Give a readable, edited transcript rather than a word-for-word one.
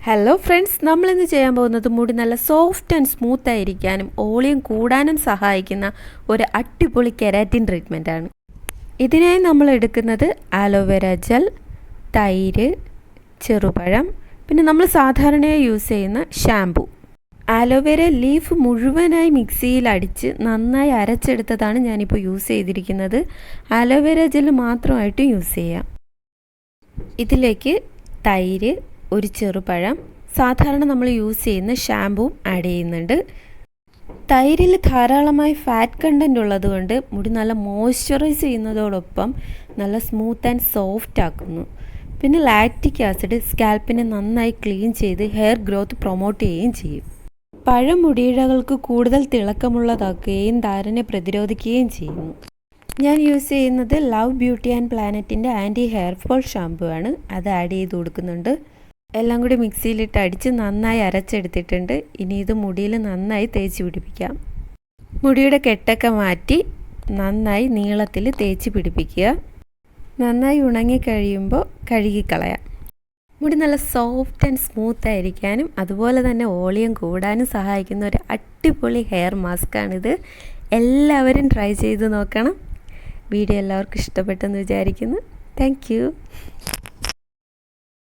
Hello friends, നമ്മളിന്ന് ചെയ്യാൻ പോകുന്നത് മുടി നല്ല സോഫ്റ്റ് ആൻഡ് സ്മൂത്ത് ആയിരിക്കാനും ഓളിയം കൂടാനും സഹായിക്കുന്ന ഒരു അടിപൊളി കെരാറ്റിൻ ട്രീറ്റ്മെൻ്റ് ആണ്. ഇതിനായി നമ്മൾ എടുക്കുന്നത് ആലോവേര ജെൽ, തൈര്, ചെറുപഴം, പിന്നെ നമ്മൾ സാധാരണയായി യൂസ് ചെയ്യുന്ന ഷാംപൂ. ആലോവേര ലീഫ് മുഴുവനായി മിക്സിയിൽ അടിച്ച് നന്നായി അരച്ചെടുത്തതാണ് ഞാനിപ്പോൾ യൂസ് ചെയ്തിരിക്കുന്നത്. ആലോവേര ജെൽ മാത്രമായിട്ടും യൂസ് ചെയ്യാം. ഇതിലേക്ക് തൈര്, ഒരു ചെറുപഴം, സാധാരണ നമ്മൾ യൂസ് ചെയ്യുന്ന ഷാമ്പൂവും ആഡ് ചെയ്യുന്നുണ്ട്. തൈരിൽ ധാരാളമായി ഫാറ്റ് കണ്ടൻറ് ഉള്ളതുകൊണ്ട് മുടി നല്ല മോയ്സ്ചറൈസ് ചെയ്യുന്നതോടൊപ്പം നല്ല സ്മൂത്ത് ആൻഡ് സോഫ്റ്റ് ആക്കുന്നു. പിന്നെ ലാക്റ്റിക് ആസിഡ് സ്കാൽപ്പിനെ നന്നായി ക്ലീൻ ചെയ്ത് ഹെയർ ഗ്രോത്ത് പ്രൊമോട്ട് ചെയ്യുകയും ചെയ്യും. പഴം മുടിയിഴകൾക്ക് കൂടുതൽ തിളക്കമുള്ളതാക്കുകയും താരനെ പ്രതിരോധിക്കുകയും ചെയ്യുന്നു. ഞാൻ യൂസ് ചെയ്യുന്നത് ലവ് ബ്യൂട്ടി ആൻഡ് പ്ലാനറ്റിൻ്റെ ആൻറ്റി ഹെയർ ഫോൾ ഷാമ്പൂ ആണ്. അത് ആഡ് ചെയ്ത് കൊടുക്കുന്നുണ്ട്. എല്ലാം കൂടി മിക്സിയിലിട്ട് അടിച്ച് നന്നായി അരച്ചെടുത്തിട്ടുണ്ട്. ഇനി ഇത് മുടിയിൽ നന്നായി തേച്ച് പിടിപ്പിക്കാം. മുടിയുടെ കെട്ടൊക്കെ മാറ്റി നന്നായി നീളത്തിൽ തേച്ച് പിടിപ്പിക്കുക. നന്നായി ഉണങ്ങിക്കഴിയുമ്പോൾ കഴുകിക്കളയാം. മുടി നല്ല സോഫ്റ്റ് ആൻഡ് സ്മൂത്ത് ആയിരിക്കാനും അതുപോലെ തന്നെ ഓളിയം കൂടാനും സഹായിക്കുന്ന ഒരു അടിപൊളി ഹെയർ മാസ്കാണിത്. എല്ലാവരും ട്രൈ ചെയ്ത് നോക്കണം. വീഡിയോ എല്ലാവർക്കും ഇഷ്ടപ്പെട്ടെന്ന് വിചാരിക്കുന്നു. Thank you.